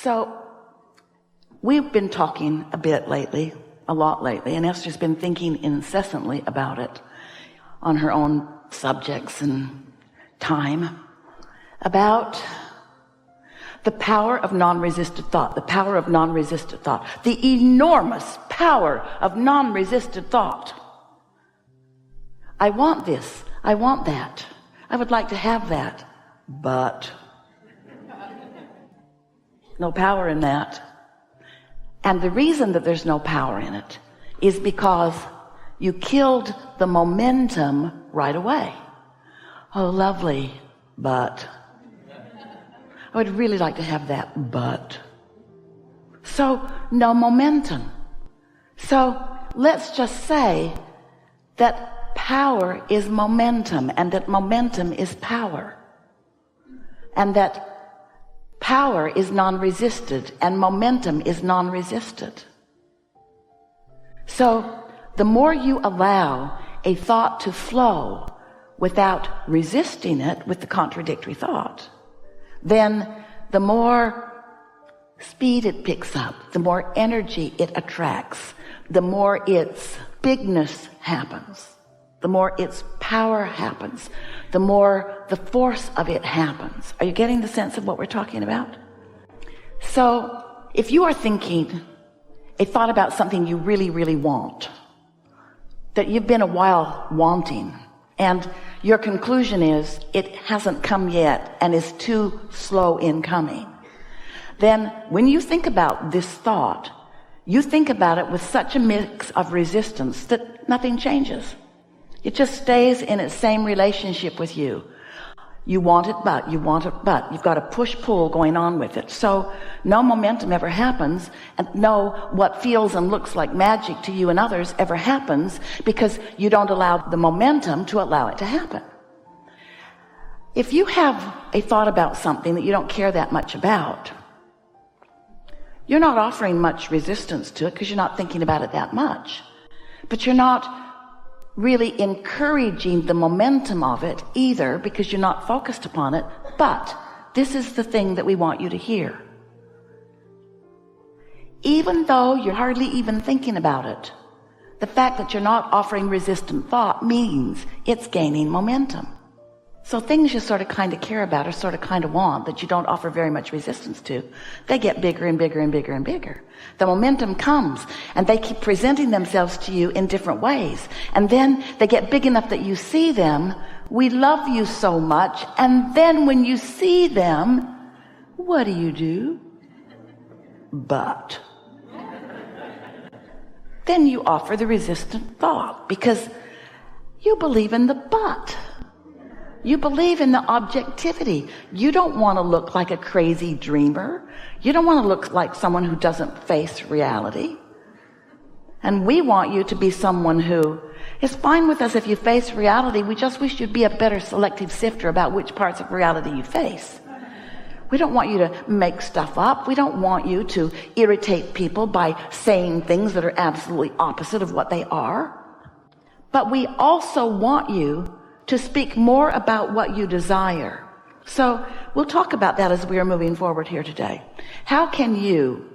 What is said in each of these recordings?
So we've been talking a lot lately, and Esther's been thinking incessantly about it on her own subjects and time, about the power of non-resisted thought, the enormous power of non-resisted thought. I want this, I want that, I would like to have that, but no power in that. And the reason that there's no power in it is because you killed the momentum right away. Oh, lovely, but I would really like to have that, but. So no momentum. So let's just say that power is momentum, and that momentum is power, and that power is non-resisted and momentum is non-resisted. So the more you allow a thought to flow without resisting it with the contradictory thought, then the more speed it picks up, the more energy it attracts, the more its bigness happens, the more its power happens, the more the force of it happens. Are you getting the sense of what we're talking about? So if you are thinking a thought about something you really, really want, that you've been a while wanting, and your conclusion is it hasn't come yet and is too slow in coming, then when you think about this thought, you think about it with such a mix of resistance that nothing changes. It just stays in its same relationship with you. You want it, but you've got a push-pull going on with it. So no momentum ever happens, and no what feels and looks like magic to you and others ever happens, because you don't allow the momentum to allow it to happen. If you have a thought about something that you don't care that much about, you're not offering much resistance to it because you're not thinking about it that much. But you're not really encouraging the momentum of it either, because you're not focused upon it. But this is the thing that we want you to hear. Even though you're hardly even thinking about it, the fact that you're not offering resistant thought means it's gaining momentum. So things you sort of kind of care about or sort of kind of want that you don't offer very much resistance to, they get bigger and bigger and bigger and bigger. The momentum comes and they keep presenting themselves to you in different ways. And then they get big enough that you see them. We love you so much. And then when you see them, what do? But. Then you offer the resistant thought because you believe in the but. You believe in the objectivity. You don't want to look like a crazy dreamer. You don't want to look like someone who doesn't face reality. And we want you to be someone who is fine with us if you face reality. We just wish you'd be a better selective sifter about which parts of reality you face. We don't want you to make stuff up. We don't want you to irritate people by saying things that are absolutely opposite of what they are. But we also want you to speak more about what you desire. So we'll talk about that as we are moving forward here today. How can you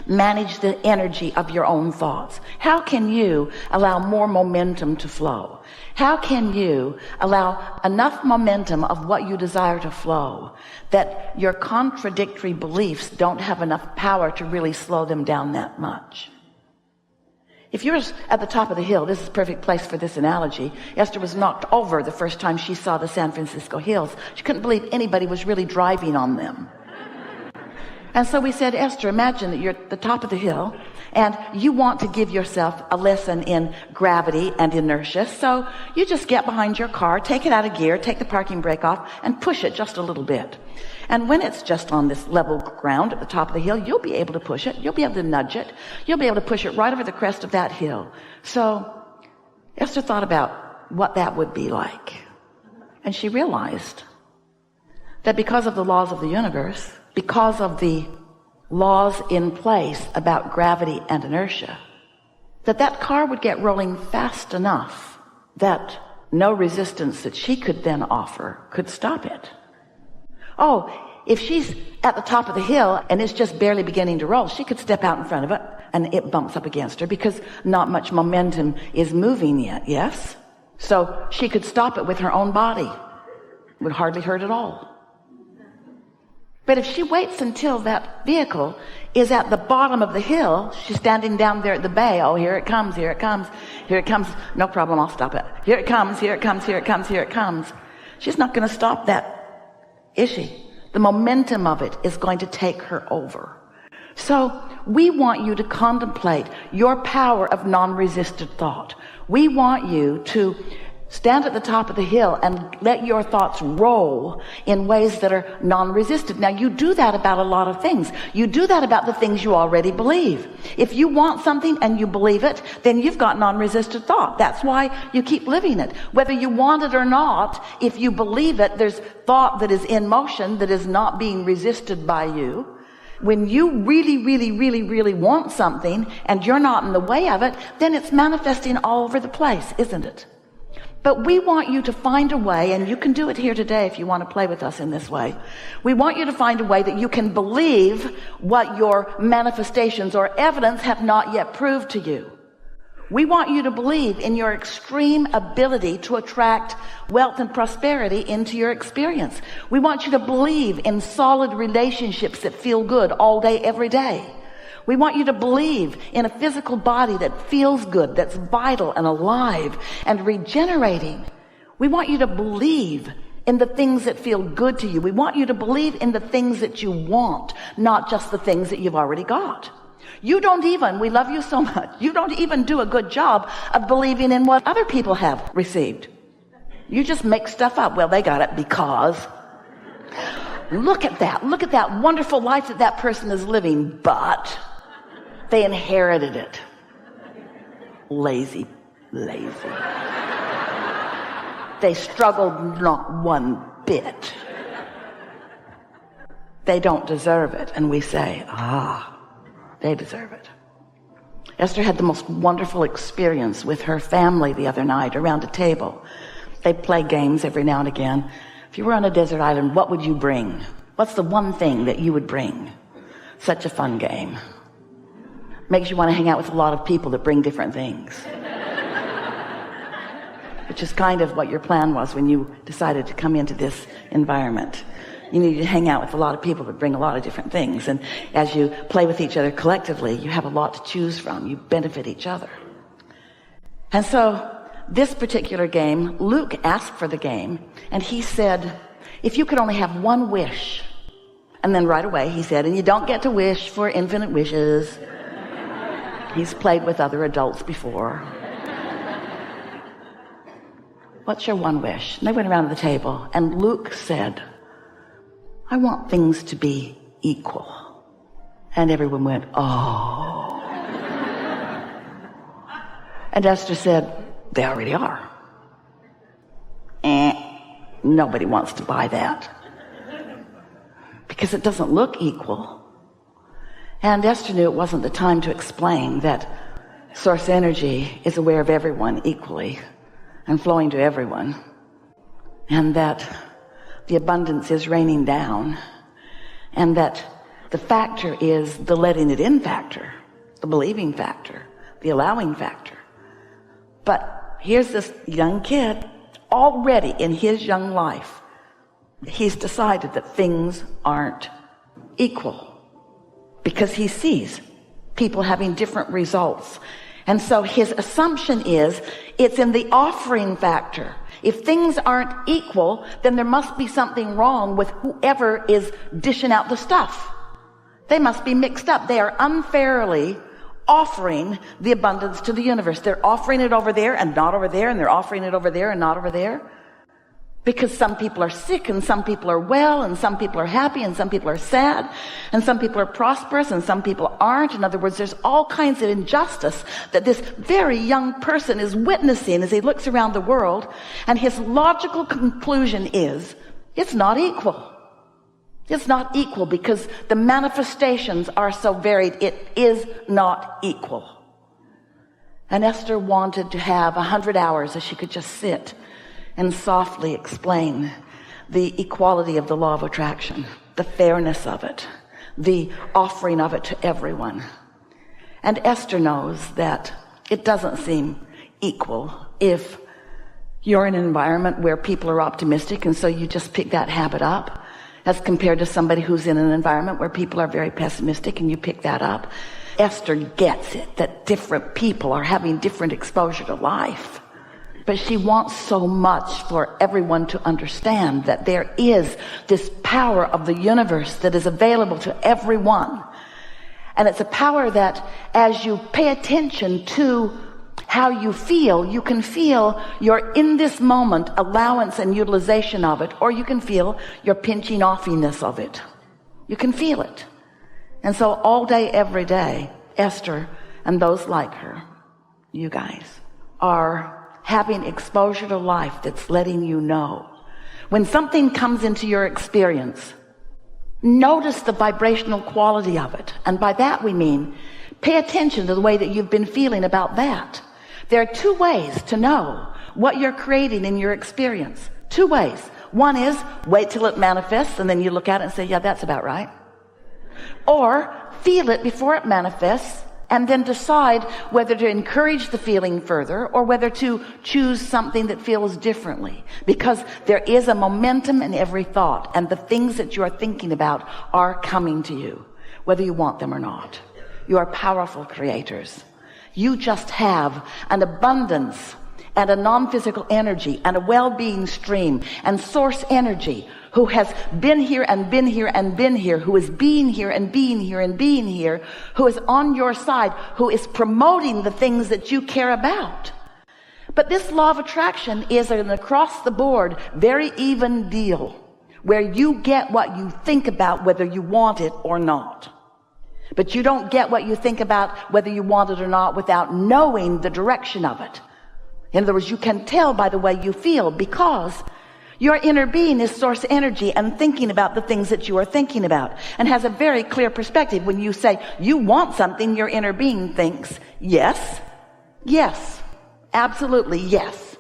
manage the energy of your own thoughts? How can you allow more momentum to flow? How can you allow enough momentum of what you desire to flow that your contradictory beliefs don't have enough power to really slow them down that much? If you're at the top of the hill, this is a perfect place for this analogy. Esther was knocked over the first time she saw the San Francisco hills. She couldn't believe anybody was really driving on them. And so we said, Esther, imagine that you're at the top of the hill and you want to give yourself a lesson in gravity and inertia. So you just get behind your car, take it out of gear, take the parking brake off, and push it just a little bit. And when it's just on this level ground at the top of the hill, you'll be able to push it. You'll be able to nudge it. You'll be able to push it right over the crest of that hill. So Esther thought about what that would be like. And she realized that because of the laws of the universe, because of the laws in place about gravity and inertia, that car would get rolling fast enough that no resistance that she could then offer could stop it. Oh, if she's at the top of the hill and it's just barely beginning to roll, she could step out in front of it and it bumps up against her because not much momentum is moving yet, yes? So she could stop it with her own body. It would hardly hurt at all. But if she waits until that vehicle is at the bottom of the hill, she's standing down there at the bay. Oh, here it comes, here it comes, here it comes. No problem, I'll stop it. Here it comes, here it comes, here it comes, here it comes. She's not going to stop that, is she? The momentum of it is going to take her over. So we want you to contemplate your power of non-resisted thought. We want you to stand at the top of the hill and let your thoughts roll in ways that are non-resistant. Now, you do that about a lot of things. You do that about the things you already believe. If you want something and you believe it, then you've got non-resistant thought. That's why you keep living it. Whether you want it or not, if you believe it, there's thought that is in motion that is not being resisted by you. When you really, really, really, really want something and you're not in the way of it, then it's manifesting all over the place, isn't it? But we want you to find a way, and you can do it here today if you want to play with us in this way. We want you to find a way that you can believe what your manifestations or evidence have not yet proved to you. We want you to believe in your extreme ability to attract wealth and prosperity into your experience. We want you to believe in solid relationships that feel good all day, every day. We want you to believe in a physical body that feels good, that's vital and alive and regenerating. We want you to believe in the things that feel good to you. We want you to believe in the things that you want, not just the things that you've already got. We love you so much, you don't even do a good job of believing in what other people have received. You just make stuff up. Well, they got it because... Look at that wonderful life that person is living, but... they inherited it. Lazy. They struggled not one bit. They don't deserve it. And we say, they deserve it. Esther had the most wonderful experience with her family the other night around a table. They play games every now and again. If you were on a desert island, what would you bring? What's the one thing that you would bring? Such a fun game. Makes you want to hang out with a lot of people that bring different things. Which is kind of what your plan was when you decided to come into this environment. You need to hang out with a lot of people that bring a lot of different things. And as you play with each other collectively, you have a lot to choose from. You benefit each other. And so this particular game, Luke asked for the game, and he said, if you could only have one wish. And then right away he said, and you don't get to wish for infinite wishes. He's played with other adults before. What's your one wish? And they went around the table, and Luke said, I want things to be equal. And everyone went, oh. And Esther said, they already are. Nobody wants to buy that. Because it doesn't look equal. And Esther knew it wasn't the time to explain that source energy is aware of everyone equally and flowing to everyone. And that the abundance is raining down, and that the factor is the letting it in factor, the believing factor, the allowing factor. But here's this young kid, already in his young life, he's decided that things aren't equal because he sees people having different results. And so his assumption is it's in the offering factor. If things aren't equal, then there must be something wrong with whoever is dishing out the stuff. They must be mixed up. They are unfairly offering the abundance to the universe. They're offering it over there and not over there, and they're offering it over there and not over there. Because some people are sick, and some people are well, and some people are happy, and some people are sad, and some people are prosperous, and some people aren't. In other words, there's all kinds of injustice that this very young person is witnessing as he looks around the world, and his logical conclusion is, it's not equal. It's not equal because the manifestations are so varied. It is not equal. And Esther wanted to have 100 hours that she could just sit and softly explain the equality of the law of attraction the fairness of it, the offering of it to everyone. And Esther knows that it doesn't seem equal if you're in an environment where people are optimistic, and so you just pick that habit up, as compared to somebody who's in an environment where people are very pessimistic and you pick that up. Esther gets it, that different people are having different exposure to life. But she wants so much for everyone to understand that there is this power of the universe that is available to everyone. And it's a power that as you pay attention to how you feel, you can feel your in this moment allowance and utilization of it, or you can feel your pinching offiness of it. You can feel it. And so all day, every day, Esther and those like her, you guys, are having exposure to life that's letting you know. When something comes into your experience, notice the vibrational quality of it. And by that we mean, pay attention to the way that you've been feeling about that. There are two ways to know what you're creating in your experience. Two ways. One is wait till it manifests and then you look at it and say, yeah, that's about right. Or feel it before it manifests and then decide whether to encourage the feeling further or whether to choose something that feels differently. Because there is a momentum in every thought, and the things that you are thinking about are coming to you, whether you want them or not. You are powerful creators. You just have an abundance and a non-physical energy and a well-being stream and source energy who has been here and been here and been here, who is being here and being here and being here, who is on your side, who is promoting the things that you care about. But this law of attraction is an across the board, very even deal, where you get what you think about whether you want it or not. But you don't get what you think about whether you want it or not without knowing the direction of it. In other words, you can tell by the way you feel, because your inner being is source energy and thinking about the things that you are thinking about, and has a very clear perspective. When you say you want something, your inner being thinks, yes, yes, absolutely yes.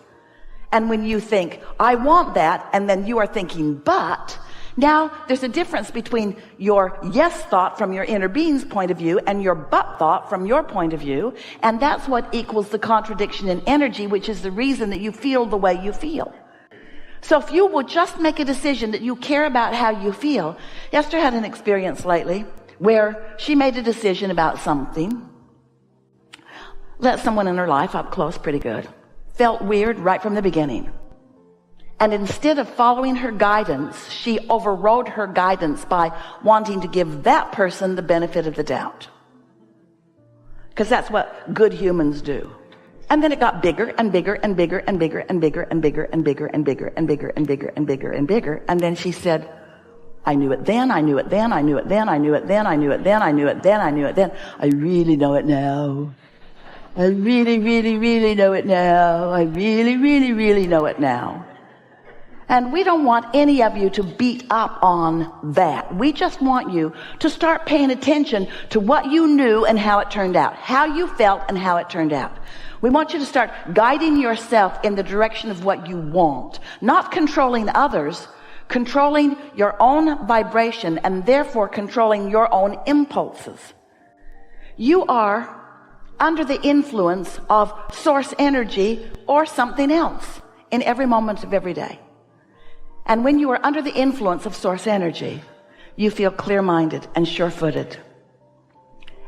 And when you think, I want that, and then you are thinking, but... Now, there's a difference between your yes thought from your inner being's point of view and your but thought from your point of view. And that's what equals the contradiction in energy, which is the reason that you feel the way you feel. So if you would just make a decision that you care about how you feel. Esther had an experience lately where she made a decision about something. Let someone in her life up close pretty good. Felt weird right from the beginning. And instead of following her guidance, she overrode her guidance by wanting to give that person the benefit of the doubt. Because that's what good humans do. And then it got bigger and bigger and bigger and bigger and bigger and bigger and bigger and bigger and bigger and bigger and bigger and bigger. And then she said, I knew it then, I knew it then, I knew it then, I knew it then, I knew it then, I knew it then, I knew it then. I really know it now. I really, really, really know it now. I really, really, really know it now. And we don't want any of you to beat up on that. We just want you to start paying attention to what you knew and how it turned out, how you felt and how it turned out. We want you to start guiding yourself in the direction of what you want, not controlling others, controlling your own vibration and therefore controlling your own impulses. You are under the influence of source energy or something else in every moment of every day. And when you are under the influence of source energy, you feel clear-minded and sure-footed.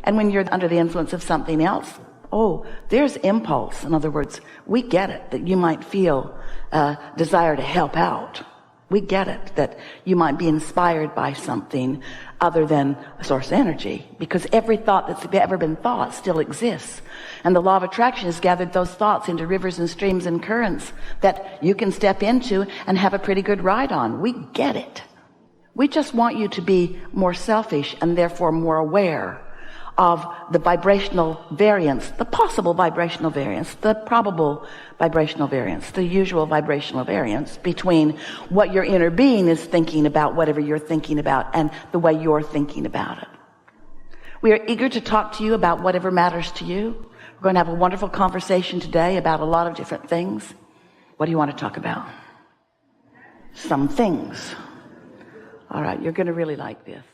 And when you're under the influence of something else, oh, there's impulse. In other words, we get it that you might feel a desire to help out. We get it that you might be inspired by something other than source energy, because every thought that's ever been thought still exists. And the law of attraction has gathered those thoughts into rivers and streams and currents that you can step into and have a pretty good ride on. We get it. We just want you to be more selfish and therefore more aware of the vibrational variance, the possible vibrational variance, the probable vibrational variance, the usual vibrational variance between what your inner being is thinking about, whatever you're thinking about, and the way you're thinking about it. We are eager to talk to you about whatever matters to you. We're going to have a wonderful conversation today about a lot of different things. What do you want to talk about? Some things. All right, you're going to really like this.